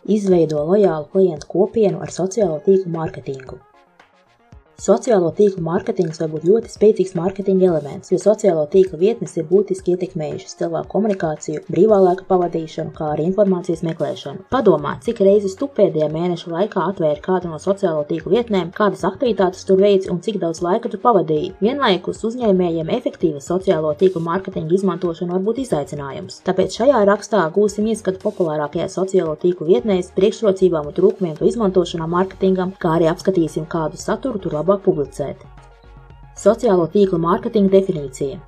Izveido lojālu klientu kopienu ar sociālo tīklu mārketingu. Sociālo tīklu mārketings var būt ļoti spēcīgs mārketinga elements, jo sociālo tīklu vietnes ir būtiski ietekmējušas cilvēku komunikāciju, brīvā laika pavadīšanu, kā arī informācijas meklēšanu. Padomā, cik reizes tu pēdējā mēneša laikā atvēri kādu no sociālo tīklu vietnēm, kādas aktivitātes tur veici un cik daudz laika tu pavadīji. Vienlaikus uzņēmējiem efektīva sociālo tīklu mārketinga izmantošana var būt izaicinājums. Tāpēc šajā rakstā gūsim ieskatu populārākajās sociālo tīklu vietnēs, priekšrocībām un trūkumiem to izmantošanā mārketingam, kā arī apskatīsim, kādu saturu tur labāk publicēt. Sociālo tīklu mārketinga definīcija.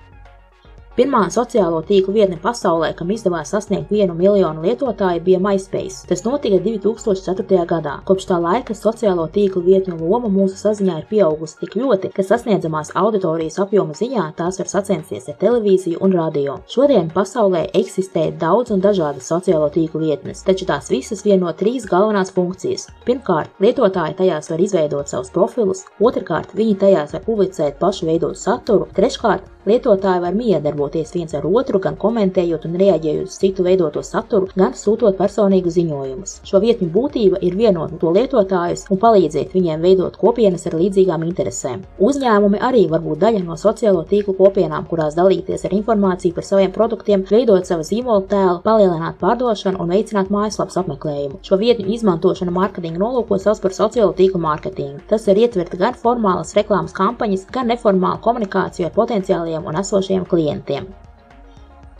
Pirmā sociālo tīklu vietne pasaulē, kam izdevās sasniegt 1 miljonu lietotāju, bija MySpace. Tas notika 2004. gadā. Kopš tā laika sociālo tīklu vietņu loma mūsu saziņā ir pieaugusi tik ļoti, ka sasniedzamās auditorijas apjoma ziņā tās var sacensties ar televīziju un radio. Šodien pasaulē eksistē daudz un dažādas sociālo tīklu vietnes, taču tās visas vieno 3 galvenās funkcijas. Pirmkārt, lietotāji tajās var izveidot savus profilus, otrkārt, viņi tajās var publicēt pašu veidot saturu, treškārt, lietotāji var miedarboties viens ar otru, gan komentējot un reaģējot uz citu veidoto saturu, gan sūtot personīgu ziņojumus. Šo vietņu būtība ir vienot to lietotājus un palīdzēt viņiem veidot kopienas ar līdzīgām interesēm. Uzņēmumi arī var būt daļa no sociālo tīklu kopienām, kurās dalīties ar informāciju par saviem produktiem, veidot savu zīmola tēlu, palielināt pārdošanu un veicināt mājaslapas apmeklējumu. Šo vietņu izmantošana mārketinga nolūkos sauc par sociālo tīklu mārketingu. Tas var ietvert gan formālas reklāmas kampaņas, gan neformālu komunikāciju ar potenciāliem un esošajiem klientiem.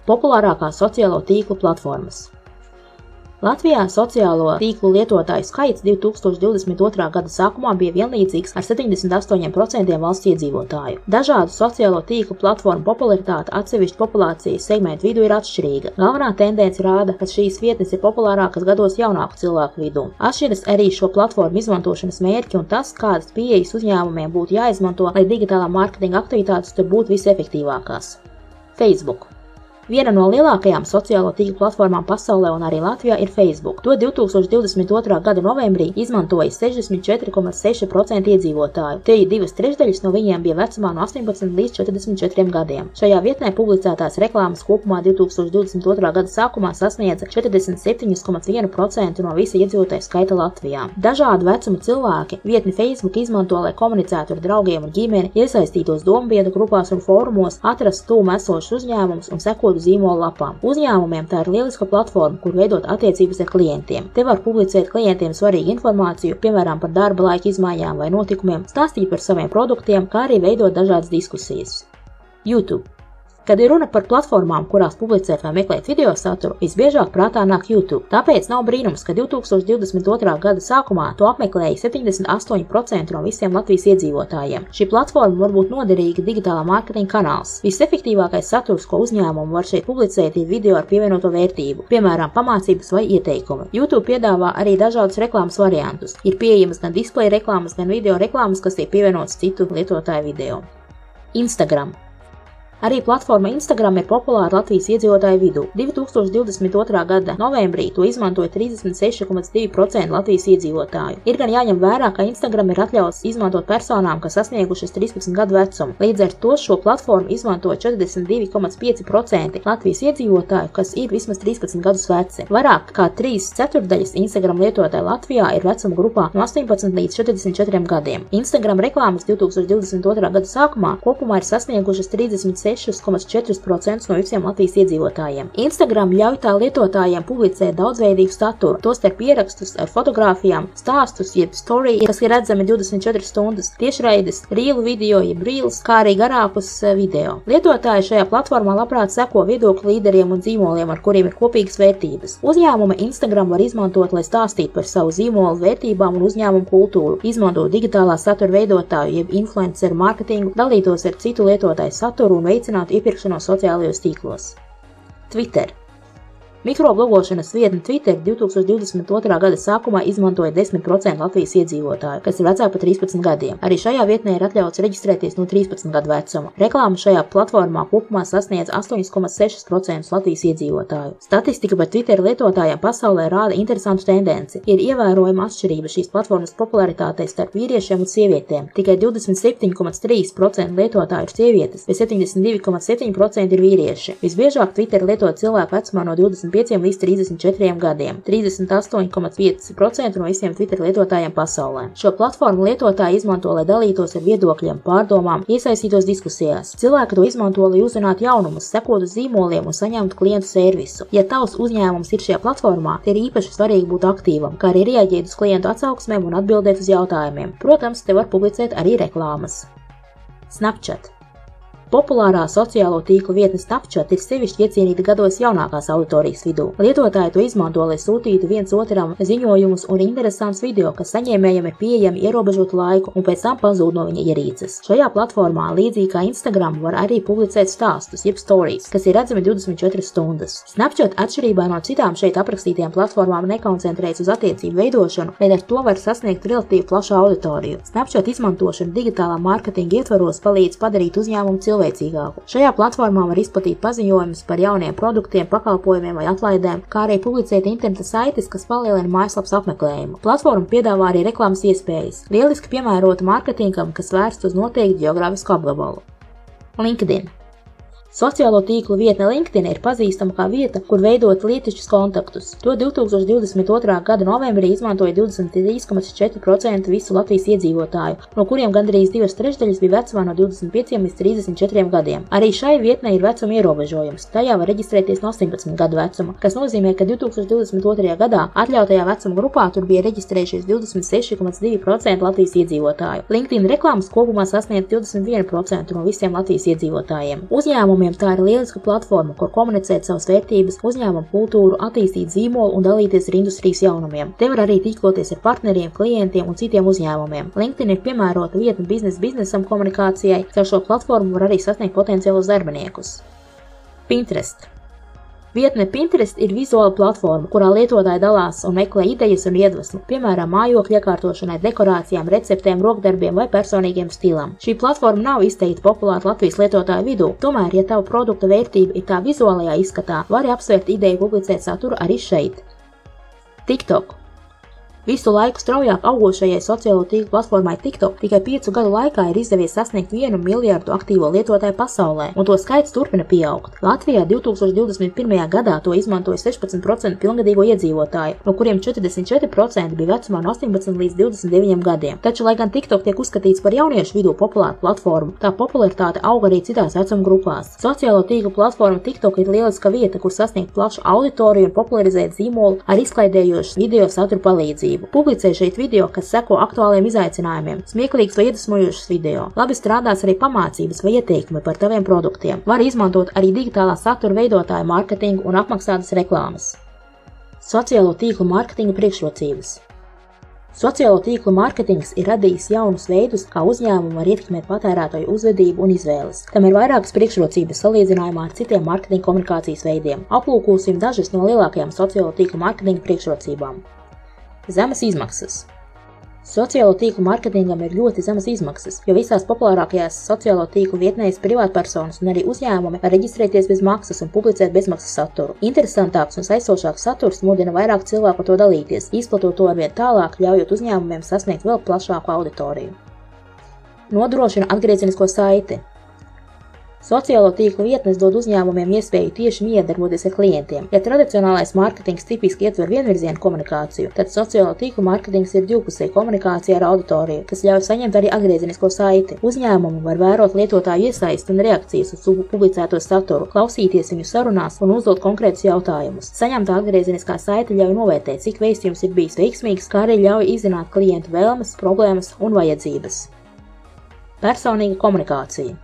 Populārākās sociālo tīklu platformas. Latvijā sociālo tīklu lietotāju skaits 2022. gada sākumā bija vienlīdzīgs ar 78% valsts iedzīvotāju. Dažādu sociālo tīklu platformu popularitāte atsevišķu populācijas segmentu vidū ir atšķirīga. Galvenā tendence rāda, ka šīs vietnes ir populārākas gados jaunāku cilvēku vidū. Atšķiras arī šo platformu izmantošanas mērķi un tas, kādas pieejas uzņēmumiem būtu jāizmanto, lai digitālā mārketinga aktivitātes tur būtu visefektīvākās. Facebook. Viena no lielākajām sociālo tīklu platformām pasaulē un arī Latvijā ir Facebook. To 2022. gada novembrī izmantoja 64,6% iedzīvotāju. Te 2/3 no viņiem bija vecumā no 18 līdz 44 gadiem. Šajā vietnē publicētās reklāmas kopumā 2022. gada sākumā sasniedza 47,1% no visa iedzīvotāju skaita Latvijā. Dažādu vecumu cilvēki vietni Facebook izmanto, lai komunicētu ar draugiem un ģimeni, iesaistītos dombiedru grupās un fórumos, atrastu tūmu esošus uzņēmumus un sekot zīmola lapām. Uzņēmumiem tā ir lieliska platforma, kur veidot attiecības ar klientiem. Te var publicēt klientiem svarīgu informāciju, piemēram, par darba laika izmaiņām vai notikumiem, stāstīt par saviem produktiem, kā arī veidot dažādas diskusijas. YouTube. Kad ir runa par platformām, kurās publicēt vai meklēt video saturu, visbiežāk prātā nāk YouTube. Tāpēc nav brīnums, ka 2022. gada sākumā to apmeklēja 78% no visiem Latvijas iedzīvotājiem. Šī platforma var būt noderīga digitālā mārketinga kanāls. Visefektīvākais saturs, ko uzņēmumi var šeit publicēt, ir video ar pievienoto vērtību, piemēram, pamācības vai ieteikumi. YouTube piedāvā arī dažādus reklāmas variantus. Ir pieejamas gan displeja reklāmas, gan video reklāmas, kas tiek pievienotas citu lietotāju video. Instagram. Arī platforma Instagram ir populāra Latvijas iedzīvotāju vidū. 2022. gada novembrī to izmantoja 36,2% Latvijas iedzīvotāju. Ir gan jāņem vērā, ka Instagram ir atļauts izmantot personām, kas sasniegušas 13 gadu vecumu. Līdz ar to šo platformu izmanto 42,5% Latvijas iedzīvotāju, kas ir vismaz 13 gadus veci. Vairāk kā 3/4 Instagram lietotāju Latvijā ir vecuma grupā no 18 līdz 44 gadiem. Instagram reklāmas 2022. gada sākumā kopumā ir sasniegušas 36,4% no visiem Latvijas iedzīvotājiem. Instagram ļauj tā lietotājiem publicēt daudzveidīgu saturu, tostarp ierakstus ar fotogrāfijām, stāstus, jeb story, kas ir redzami 24 stundas, tiešraides, rīlu video, jeb reels, kā arī garākus video. Lietotāji šajā platformā labprāt seko viedokļu līderiem un zīmoliem, ar kuriem ir kopīgas vērtības. Uzņēmumi Instagram var izmantot, lai stāstītu par savu zīmolu vērtībām un uzņēmumu kultūru, izmantot digitālā satura veidotāju, jeb influenceru mārketingu, dalītos ar citu lietotāju saturu un veicinātu iepirkšanos sociālajos tīklos. Twitter. Mikroblogošanas vietne Twitter 2022. gada sākumā izmantoja 10% Latvijas iedzīvotāju, kas ir vecāki par 13 gadiem. Arī šajā vietnē ir atļauts reģistrēties no 13 gadu vecuma. Reklāma šajā platformā kopumā sasniedz 8,6% Latvijas iedzīvotāju. Statistika par Twitter lietotājiem pasaulē rāda interesantu tendenci. Ir ievērojama atšķirība šīs platformas popularitātei starp vīriešiem un sievietēm. Tikai 27,3% lietotāju ir sievietes, bet 72,7% ir vīrieši. Visbiežāk Twitter lieto cilvēku vecumā no 25 25 līdz 34 gadiem, 38,5% no visiem Twitter lietotājiem pasaulē. Šo platformu lietotāji izmanto, lai dalītos ar viedokļiem, pārdomām, iesaistītos diskusijās. Cilvēki to izmanto, lai uzzinātu jaunumus, sekotu zīmoliem un saņemtu klientu servisu. Ja tavs uzņēmums ir šajā platformā, tad ir īpaši svarīgi būt aktīvam, kā arī reaģēt uz klientu atsauksmēm un atbildēt uz jautājumiem. Protams, te var publicēt arī reklāmas. Snapchat. Populārā sociālo tīklu vietne Snapchat ir sevišķi iecienīta gados jaunākās auditorijas vidū. Lietotāji to izmanto, lai sūtītu viens otram ziņojumus un interesants video, kas saņēmējiem ir pieejami ierobežotu laiku un pēc tam pazūd no viņa ierīces. Šajā platformā, līdzīgi kā Instagram, var arī publicēt stāstus, jeb stories, kas ir redzami 24 stundas. Snapchat atšķirībā no citām šeit aprakstītajām platformām nekoncentrējas uz attiecību veidošanu, bet ar to var sasniegt relatīvi plašu auditoriju. Snapchat izmantošana digitālā mārketinga ietvaros palīdz padarīt uzņēmumu cilvēcīgāku. Šajā platformā var izplatīt paziņojumus par jauniem produktiem, pakalpojumiem vai atlaidēm, kā arī publicēt interneta saites, kas palielina mājaslapas apmeklējumu. Platforma piedāvā arī reklāmas iespējas, lieliski piemērota mārketingam, kas vērsts uz noteiktu geogrāfisku apgabalu. LinkedIn. Sociālo tīklu vietne LinkedIn ir pazīstama kā vieta, kur veidot lietišķus kontaktus. To 2022. gada novembrī izmantoja 23,4% visu Latvijas iedzīvotāju, no kuriem gandrīz 2/3 bija vecumā no 25 līdz 34 gadiem. Arī šai vietnei ir vecuma ierobežojums. Tajā var reģistrēties no 18 gadu vecuma, kas nozīmē, ka 2022. gadā atļautajā vecuma grupā tur bija reģistrējušies 26,2% Latvijas iedzīvotāju. LinkedIn reklāmas kopumā sasniedz 21% no visiem Latvijas iedzīvotājiem. Uzņēmumi tā ir lieliska platforma, kur komunicēt savas vērtības, uzņēmumu kultūru, attīstīt zīmolu un dalīties ar industrijas jaunumiem. Te var arī tīkloties ar partneriem, klientiem un citiem uzņēmumiem. LinkedIn ir piemērota vietne biznesam komunikācijai, caur šo platformu var arī sasniegt potenciālus darbiniekus. Pinterest. Vietne Pinterest ir vizuāla platforma, kurā lietotāji dalās un meklē idejas un iedvesmu, piemēram, mājokļu iekārtošanai, dekorācijām, receptēm, rokdarbiem vai personīgiem stilam. Šī platforma nav izteikti populāra Latvijas lietotāju vidū, tomēr, ja tava produkta vērtība ir tā vizuālajā izskatā, vari apsvērt ideju publicēt saturu arī šeit. TikTok. Visu laiku straujāk augošajai sociālo tīklu platformai TikTok tikai 5 gadu laikā ir izdevies sasniegt 1 miljardu aktīvo lietotāju pasaulē, un to skaits turpina pieaugt. Latvijā 2021. gadā to izmantoja 16% pilngadīgo iedzīvotāju, no kuriem 44% bija vecumā no 18 līdz 29 gadiem. Taču, lai gan TikTok tiek uzskatīts par jauniešu vidū populāru platformu, tā popularitāte aug arī citās vecuma grupās. Sociālo tīklu platforma TikTok ir lieliska vieta, kur sasniegt plašu auditoriju un popularizēt zīmolu ar izklaidējošu video saturu palīdzību. Publicē šeit video, kas seko aktuāliem izaicinājumiem, smieklīgs vai iedvesmojošs video. Labi strādās arī pamācības vai ieteikumi par taviem produktiem. Var izmantot arī digitālā satura veidotāju mārketingu un apmaksātas reklāmas. Sociālo tīklu mārketinga priekšrocības. Sociālo tīklu mārketings ir radījis jaunus veidus, kā uzņēmumi var ietekmēt patērētāju uzvedību un izvēles. Tam ir vairākas priekšrocības salīdzinājumā ar citiem mārketinga komunikācijas veidiem. Aplūkosim dažas no lielākajām sociālo tīklu mārketinga priekšrocībām. Zemes izmaksas. Sociālo tīklu mārketingam ir ļoti zemas izmaksas, jo visās populārākajās sociālo tīklu vietnēs privātpersonas un arī uzņēmumi var reģistrēties bez maksas un publicēt bezmaksas saturu. Interesantāks un saistošāks saturs mudina vairāk cilvēku to dalīties, izplatot to arvien tālāk, ļaujot uzņēmumiem sasniegt vēl plašāku auditoriju. Nodrošina atgriezenisko saiti. Sociālo tīklu vietnes dod uzņēmumiem iespēju tieši miedarboties ar klientiem. Ja tradicionālais mārketings tipiski ietver vienvirzienu komunikāciju, tad sociālo tīklu mārketings ir divpusēja komunikācija ar auditoriju, kas ļauj saņemt arī atgriezenisko saiti. Uzņēmumi var vērot lietotāju iesaisti un reakcijas uz publicēto saturu, klausīties viņu sarunās un uzdot konkrētus jautājumus. Saņemtā atgriezeniskā saite ļauj novērtēt, cik vēstījums ir bijis veiksmīgs, kā arī ļauj izzināt klientu vēlmes, problēmas un vajadzības. Personīga komunikācija.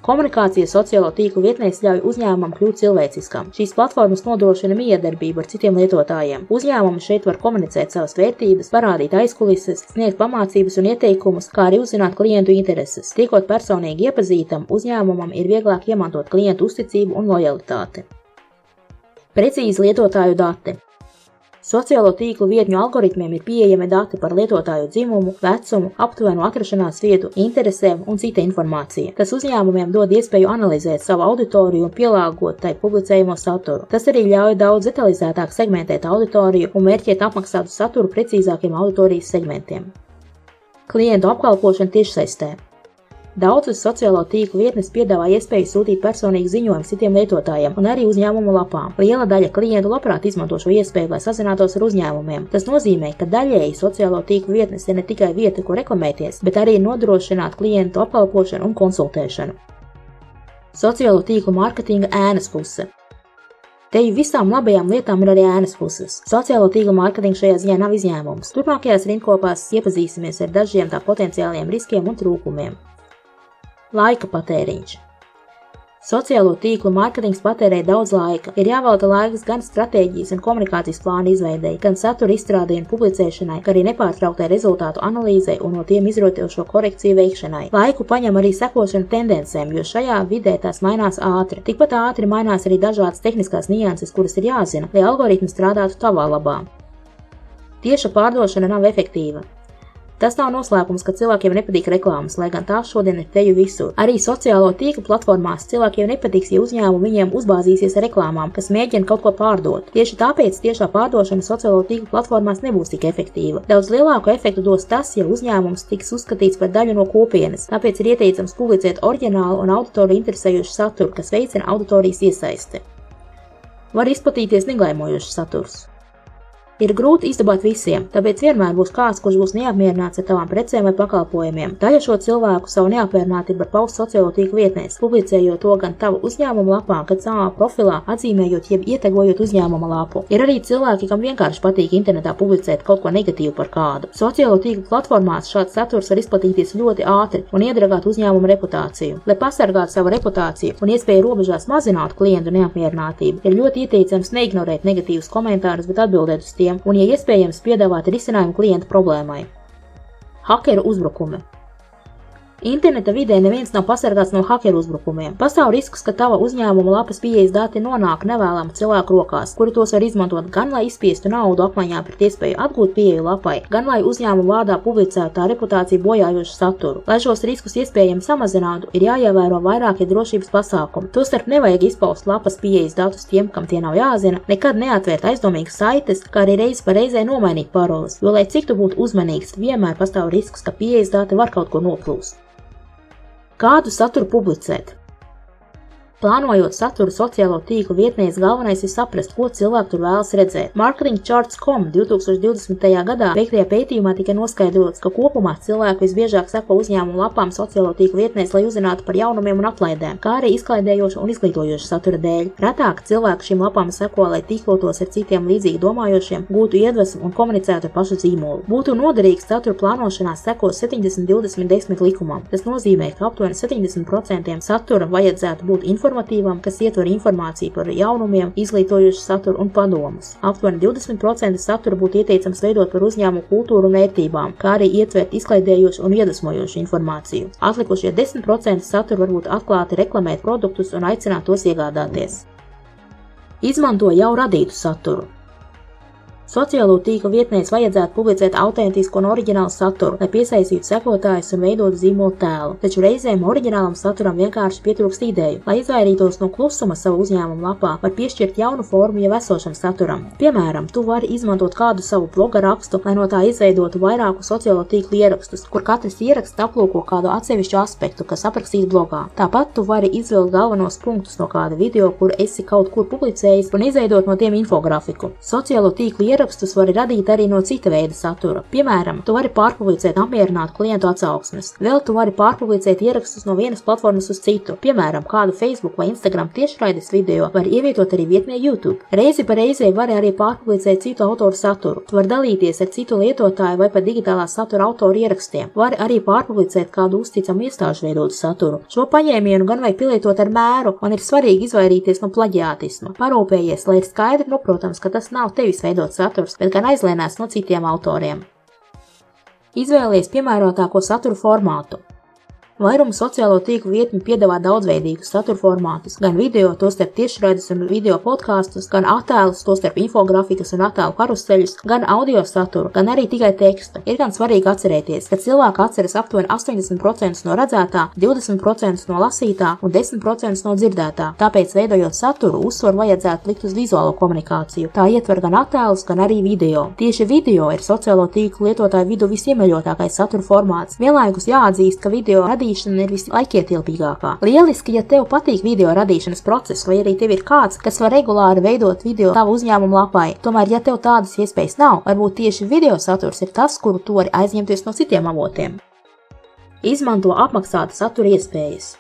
Komunikācija sociālo tīklu vietnēs ļauj uzņēmumam kļūt cilvēciskam. Šīs platformas nodrošina miedarbību ar citiem lietotājiem. Uzņēmumi šeit var komunicēt savas vērtības, parādīt aizkulises, sniegt pamācības un ieteikumus, kā arī uzzināt klientu intereses. Tiekot personīgi iepazītam, uzņēmumam ir vieglāk iemantot klientu uzticību un lojalitāti. Precīzi lietotāju dati. Sociālo tīklu vietņu algoritmiem ir pieejami dati par lietotāju dzimumu, vecumu, aptuvenu atrašanās vietu, interesēm un cita informācija. Tas uzņēmumiem dod iespēju analizēt savu auditoriju un pielāgot tai publicējamo saturu. Tas arī ļauj daudz detalizētāk segmentēt auditoriju un mērķēt apmaksātu saturu precīzākiem auditorijas segmentiem. Klientu apkalpošana tiešsaistē. Daudzas sociālo tīklu vietnes piedāvā iespēju sūtīt personīgu ziņojumu citiem lietotājiem un arī uzņēmumu lapām. Liela daļa klientu labprāt izmanto šo iespēju, lai sazinātos ar uzņēmumiem. Tas nozīmē, ka daļēji sociālo tīklu vietnes ir ne tikai vieta, kur reklamēties, bet arī nodrošināt klientu apkalpošanu un konsultēšanu. Sociālo tīklu mārketinga ēnas puse. Te visām labajām lietām ir arī ēnas puses. Sociālo tīklu mārketings šajā ziņā nav izņēmums. Turpmākajās rindkopās iepazīsimies ar dažiem tā potenciāliem riskiem un trūkumiem. Laika patēriņš. Sociālo tīklu mārketings patērē daudz laika. Ir jāvelta laiks gan stratēģijas un komunikācijas plāna izveidei, gan satura izstrādei un publicēšanai, kā arī nepārtrauktai rezultātu analīzei un no tiem izrotošo korekciju veikšanai. Laiku paņem arī sekošana tendencēm, jo šajā vidē tās mainās ātri. Tikpat ātri mainās arī dažādas tehniskās nianses, kuras ir jāzina, lai algoritmi strādātu tavā labā. Tieša pārdošana nav efektīva. Tas nav noslēpums, ka cilvēkiem nepatīk reklāmas, lai gan tās šodien ir teju visur. Arī sociālo tīklu platformās cilvēkiem nepatiks, ja uzņēmumi viņiem uzbāzīsies ar reklāmām, kas mēģina kaut ko pārdot. Tieši tāpēc tiešā pārdošana sociālo tīklu platformās nebūs tik efektīva. Daudz lielāku efektu dos tas, ja uzņēmums tiks uzskatīts par daļu no kopienas. Tāpēc ir ieteicams publicēt oriģinālu un auditoriju interesējošu saturu, kas veicina auditorijas iesaisti. Var izplatīties neglaimojošs saturs. Ir grūti izdabāt visiem, tāpēc vienmēr būs kāds, kurš būs neapmierināts ar tavām precēm vai pakalpojumiem. Daļa šo cilvēku savu neapmierinātību var paust sociālo tīklu vietnēs, publicējot to gan tavu uzņēmumu lapā, gan savā profilā, atzīmējot jeb ietegojot uzņēmuma lapu. Ir arī cilvēki, kam vienkārši patīk internetā publicēt kaut ko negatīvu par kādu. Sociālo tīklu platformās šāds saturs var izplatīties ļoti ātri un iedragāt uzņēmuma reputāciju. Lai pasargātu savu reputāciju un iespēju robežās mazināt klientu neapmierinātību, ir ļoti ieteicams neignorēt negatīvus komentārus, bet atbildēt uz tiem un, ja iespējams, piedāvāt risinājumu klientu problēmai. Hakeru uzbrukumi. Interneta vidē neviens nav pasargāts no hakeru uzbrukumiem. Pastāv risks, ka tava uzņēmuma lapas pieejas dati nonāk nevēlamu cilvēku rokās, kuri tos var izmantot gan lai izspiestu naudu apmaiņā pret iespēju atgūt pieeju lapai, gan lai uzņēmuma vārdā publicētu tā reputāciju bojājošu saturu. Lai šos riskus iespējami samazinātu, ir jāievēro vairākie drošības pasākumi. Tostarp nevajag izpaust lapas pieejas datus tiem, kam tie nav jāzina, nekad neatvērt aizdomīgas saites, kā arī reizi pa reizei nomainīt paroles, jo, lai cik tu būtu uzmanīgs, vienmēr pastāv risks, ka pieejas dati var kaut kur noplūst. Kādu saturu publicēt? Plānojot saturu sociālo tīklu vietnēs, galvenais ir saprast, ko cilvēki tur vēlas redzēt. Marketingcharts.com 2020. gadā veiktajā pētījumā tika noskaidrots, ka kopumā cilvēki visbiežāk seko uzņēmumu lapām sociālo tīklu vietnēs, lai uzzinātu par jaunumiem un atlaidēm, kā arī izklaidējošu un izglītojošu satura dēļ. Retāk cilvēki šīm lapām seko, lai tīklotos ar citiem līdzīgi domājošiem, gūtu iedvesmu un komunicētu ar pašu zīmolu. Būtu noderīgs satura plānošanā sekot 70-20-10 likumam. Tas nozīmē, ka aptuveni 70% satura vajadzētu būt informatīvam, kas ietver informāciju par jaunumiem, izglītojošu saturu un padomus. Aptuveni 20% satura būtu ieteicams veidot par uzņēmumu kultūru un vērtībām, kā arī ietvert izklaidējošu un iedvesmojošu informāciju. Atlikušie 10% satura var būt atklāti reklamēt produktus un aicināt tos iegādāties. Izmanto jau radītu saturu. Sociālo tīklu vietnēs vajadzētu publicēt autentisku un oriģinālu saturu, lai piesaistītu sekotājus un veidotu zīmolu tēlu, taču reizēm oriģinālam saturam vienkārši pietrūkst ideju. Lai izvairītos no klusuma savu uzņēmumu lapā, var piešķirt jaunu formu jau esošam saturam. Piemēram, tu vari izmantot kādu savu bloga rakstu, lai no tā izveidotu vairāku sociālo tīklu ierakstus, kur katrs ieraksts aplūko kādu atsevišķu aspektu, kas aprakstīts blogā. Tāpat tu vari izvilkt galvenos punktus no kāda video, kur esi kaut kur publicējis, un izveidot no tiem infografiku. Sociālo tīklu ierakstus var radīt arī no cita veida satura. Piemēram, tu vari pārpublicēt apmierinātu klientu atsauksmes. Vēl tu vari pārpublicēt ierakstus no vienas platformas uz citu. Piemēram, kādu Facebook vai Instagram tiešraides video var ievietot arī vietnē YouTube. Reizi pa reizei vari arī pārpublicēt citu autoru saturu. Tu vari dalīties ar citu lietotāju vai pat digitālā satura autoru ierakstiem. Vari arī pārpublicēt kādu uzticamu iestāžu veidotu saturu. Šo paņēmienu gan vajag pielietot ar mēru, un ir svarīgi izvairīties no plaģiātisma. Parūpējies, lai ir skaidri noprotams, ka tas nav tevis veidots saturs, bet gan aizlienās no citiem autoriem. Izvēlies piemērotāko satura formātu. Vairums sociālo tīklu vietņu piedāvā daudzveidīgus satura formātus, gan video, tostarp tiešraides un video podkastus, gan attēlus, tostarp infografikas un attēlu karuseļus, gan audio saturu, gan arī tikai tekstu. Ir gan svarīgi atcerēties, ka cilvēki atceras aptuveni 80% no redzētā, 20% no lasītā un 10% no dzirdētā. Tāpēc, veidojot saturu, uzsvaru vajadzētu likt uz vizuālo komunikāciju. Tā ietver gan attēlus, gan arī video. Tieši video ir sociālo tīklu lietotāju vidu visiemīļotākais satura formāts. Vienlaikus jāatzīst, ka video radīšana ir vislaikietilpīgākā. Lieliski, ja tev patīk video radīšanas process, vai arī tev ir kāds, kas var regulāri veidot video tavu uzņēmumu lapai. Tomēr, ja tev tādas iespējas nav, varbūt tieši video saturs ir tas, kuru tu vari aizņemties no citiem avotiem. Izmanto apmaksāta satura iespējas.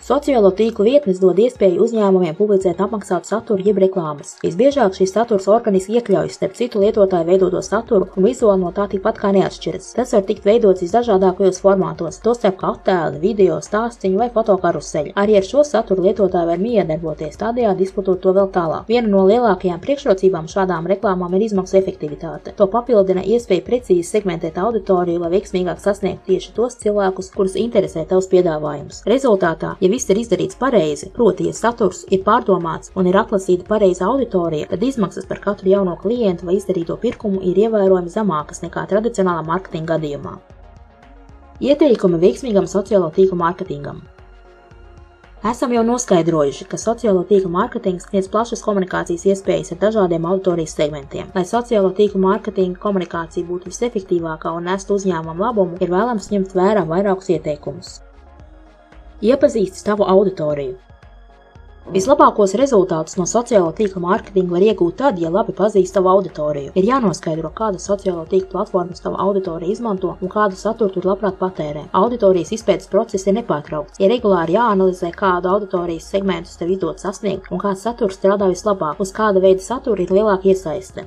Sociālo tīklu vietnes dod iespēju uzņēmumiem publicēt apmaksātu saturu jeb reklāmas. Visbiežāk šis saturs organiski iekļaujas starp citu lietotāju veidoto saturu un vizuāli no tā tikpat kā neatšķiras. Tas var tikt veidots visdažādākajos formātos, tostarp kā attēli, video, stāstiņu vai fotokaruseļi. Arī ar šo saturu lietotāji var miedarboties, tādējādi izplatot to vēl tālāk. Viena no lielākajām priekšrocībām šādām reklāmām ir izmaksu efektivitāte. To papildina iespēja precīzi segmentēt auditoriju, lai veiksmīgāk sasniegtu tieši tos cilvēkus, kurus interesē tavs piedāvājums. Rezultātā, ja viss ir izdarīts pareizi, proti, ja saturs ir pārdomāts un ir atlasīta pareiza auditorija, tad izmaksas par katru jauno klientu vai izdarīto pirkumu ir ievērojami zemākas nekā tradicionālā mārketinga gadījumā. Ieteikumi veiksmīgam sociālo tīklu mārketingam. Esam jau noskaidrojuši, ka sociālo tīklu mārketings sniedz plašas komunikācijas iespējas ar dažādiem auditorijas segmentiem. Lai sociālo tīklu mārketinga komunikācija būtu visefektīvākā un nestu uzņēmumam labumu, ir vēlams ņemt vērā vairākus ieteikumus. Iepazīsti savu auditoriju. Vislabākos rezultātus no sociālo tīklu mārketinga var iegūt tad, ja labi pazīst savu auditoriju. Ir jānoskaidro, kādu sociālo tīklu platformas tava auditorija izmanto un kādu saturu tur labprāt patērē. Auditorijas izpētes process ir nepārtraukts. Ir regulāri jāanalizē, kādu auditorijas segmentus tev izdod sasniegt un kāds saturs strādā vislabāk, uz kāda veida satura ir lielāka iesaiste.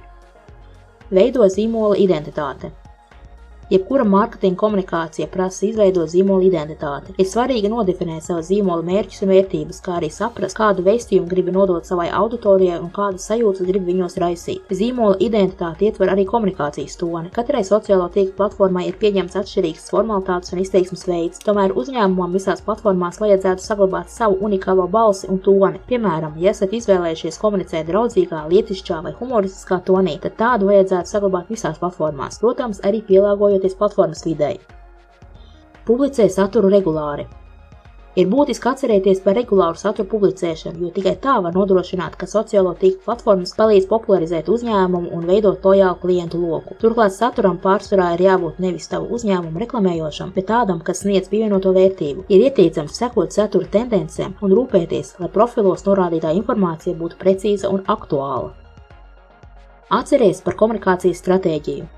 Veido zīmola identitāte. Jebkura mārketinga komunikācija prasa izveidot zīmola identitāti. Ir svarīgi nodefinēt savu zīmola mērķus un vērtības, kā arī saprast, kādu vēstījumu gribi nodot savai auditorijai un kādas sajūtas gribi viņos raisīt. Zīmola identitāte ietver arī komunikācijas toni. Katrai sociālo tīklu platformai ir pieņemts atšķirīgs formalitātes un izteiksmes veids. Tomēr uzņēmumam visās platformās vajadzētu saglabāt savu unikālo balsi un toni. Piemēram, ja esat izvēlējušies komunicēt draudzīgā, lietišķā vai humoristiskā tonī, tad tādu vajadzētu saglabāt visās platformās. Protams, arī pielāgojot platformas videi. Publicē saturu regulāri. Ir būtiski atcerēties par regulāru saturu publicēšanu, jo tikai tā var nodrošināt, ka sociālo tīklu platformas palīdz popularizēt uzņēmumu un veidot lojālu klientu loku. Turklāt saturam pārsvarā ir jābūt nevis tavu uzņēmumu reklamējošam, bet tādam, kas sniedz pievienoto vērtību. Ir ieteicams sekot satura tendencēm un rūpēties, lai profilos norādītā informācija būtu precīza un aktuāla. Atceries par komunikācijas stratēģiju.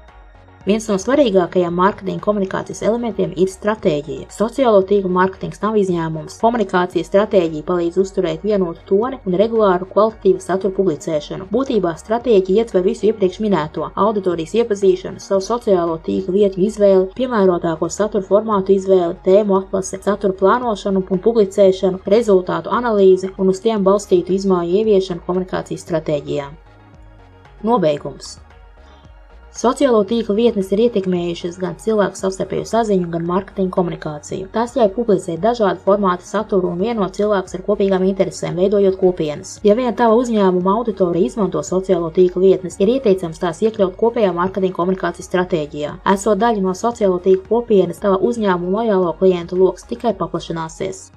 Viens no svarīgākajiem mārketinga komunikācijas elementiem ir stratēģija. Sociālo tīklu mārketings nav izņēmums. Komunikācijas stratēģija palīdz uzturēt vienotu toni un regulāru kvalitatīvu satura publicēšanu. Būtībā stratēģija ietver visu iepriekš minēto - auditorijas iepazīšanu, savu sociālo tīklu vietu izvēli, piemērotāko satura formātu izvēli, tēmu atlasi, satura plānošanu un publicēšanu, rezultātu analīzi un uz tiem balstītu izmaiņu ieviešanu komunikācijas stratēģijā. Nobeigums. Sociālo tīklu vietnes ir ietekmējušas gan cilvēku savstarpējo saziņu, gan mārketinga komunikāciju. Tās ļauj publicēt dažādu formātu saturu un vienot cilvēkus ar kopīgām interesēm, veidojot kopienas. Ja vien tava uzņēmuma auditorija izmanto sociālo tīklu vietnes, ir ieteicams tās iekļaut kopējā mārketinga komunikācijas stratēģijā. Esot daļa no sociālo tīklu kopienas, tava uzņēmuma lojālo klientu loks tikai paplašināsies.